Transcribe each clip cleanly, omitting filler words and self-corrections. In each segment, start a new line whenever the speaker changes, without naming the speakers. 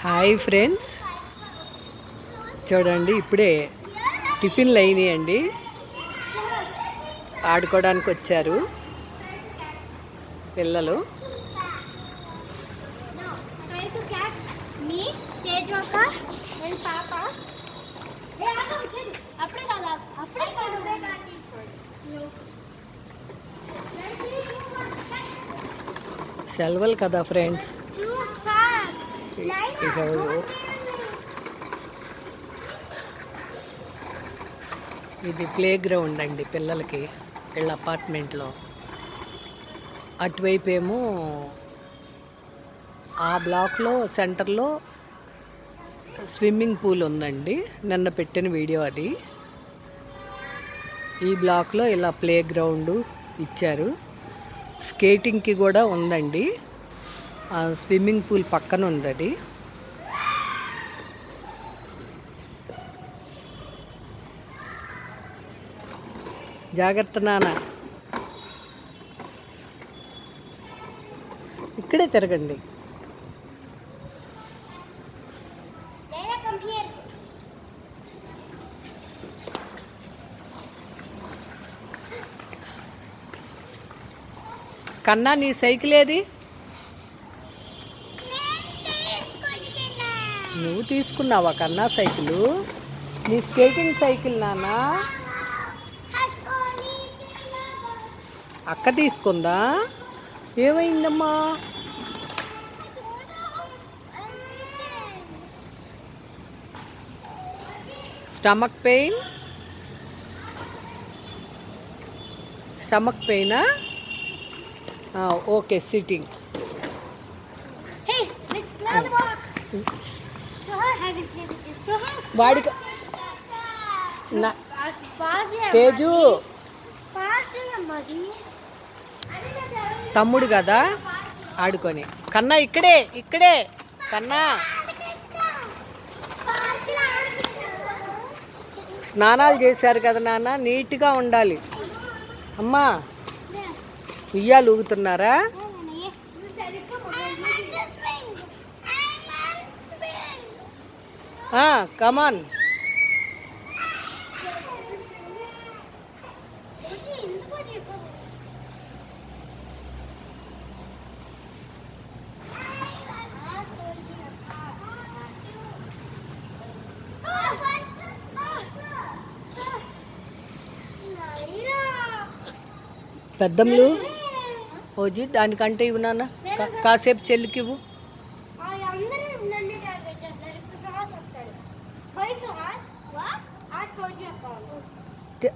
Hi friends, చూడండి ఇప్పుడే టిఫిన్లు అయినాయండి. ఆడుకోవడానికి వచ్చారు పిల్లలు. సెలవులు కదా ఫ్రెండ్స్. ఇది ప్లే గ్రౌండ్ అండి పిల్లలకి వీళ్ళ అపార్ట్మెంట్లో. అటువైపు ఏమో ఆ బ్లాక్లో సెంటర్లో స్విమ్మింగ్ పూల్ ఉందండి, నిన్న పెట్టిన వీడియో అది. ఈ బ్లాక్లో ఇలా ప్లే గ్రౌండ్ ఇచ్చారు. స్కేటింగ్కి కూడా ఉందండి, స్విమ్మింగ్ పూల్ పక్కన ఉంది అది. జాగ్రత్త నాన్న, ఇక్కడే తిరగండి. కన్నా నీ సైకిల్ ఏది? నువ్వు తీసుకున్నావా కన్నా సైకిలు? నీ స్కేటింగ్ సైకిల్ నాన్న అక్క తీసుకుందా? ఏమైందమ్మా? స్టమక్ పెయినా? Okay, sitting. వాడికి తేజు తమ్ముడు కదా, ఆడుకొని. కన్నా ఇక్కడే కన్నా. స్నానాలు చేశారు కదా నాన్న, నీట్గా ఉండాలి. అమ్మా ఉయ్యాలు ఊగుతున్నారా? కమాన్. పెద్దమ్ములు ఓజీ దానికంటే ఇవ్వు నాన్న, కాసేపు చెల్లికి ఇవ్వు.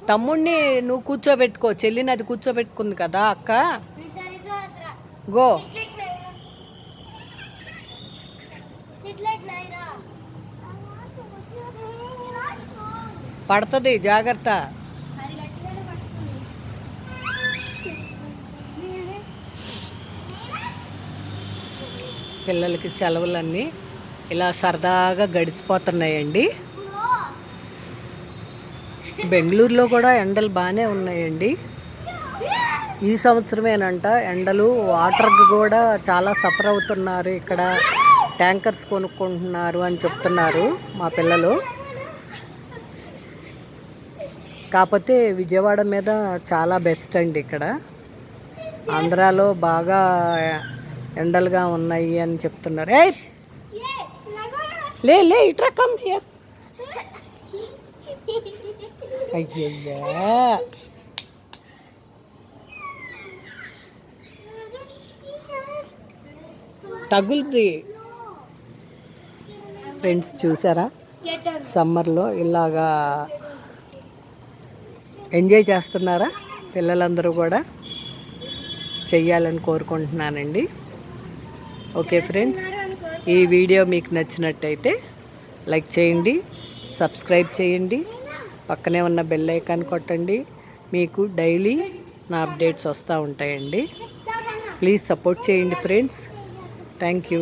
తమ్ముడిని నువ్వు కూర్చోబెట్టుకో, చెల్లిని అది కూర్చోబెట్టుకుంది కదా అక్క. గో. పడుతుంది, జాగ్రత్త. పిల్లలకి సెలవులన్నీ ఇలా సరదాగా గడిచిపోతున్నాయండి. బెంగళూరులో కూడా ఎండలు బాగానే ఉన్నాయండి. ఈ సంవత్సరమేనంట ఎండలు. వాటర్కి కూడా చాలా సఫర్ అవుతున్నారు. ఇక్కడ ట్యాంకర్స్ కొనుక్కుంటున్నారు అని చెప్తున్నారు మా పిల్లలు. కాకపోతే విజయవాడ మీద చాలా బెస్ట్ అండి. ఇక్కడ ఆంధ్రాలో బాగా ఎండలుగా ఉన్నాయి అని చెప్తున్నారు. లే ఇట్రా, కమ్ హియర్. అయ్యయ్యా, తగులుది. ఫ్రెండ్స్ చూసారా, సమ్మర్లో ఇలాగా ఎంజాయ్ చేస్తున్నారా? పిల్లలందరూ కూడా చెయ్యాలని కోరుకుంటున్నానండి. ఓకే ఫ్రెండ్స్, ఈ వీడియో మీకు నచ్చినట్టయితే లైక్ చేయండి, సబ్స్క్రైబ్ చేయండి, పక్కనే ఉన్న బెల్ ఐకాన్ కొట్టండి. మీకు డైలీ నా అప్డేట్స్ వస్తూ ఉంటాయండి. ప్లీజ్ సపోర్ట్ చేయండి ఫ్రెండ్స్. Thank you.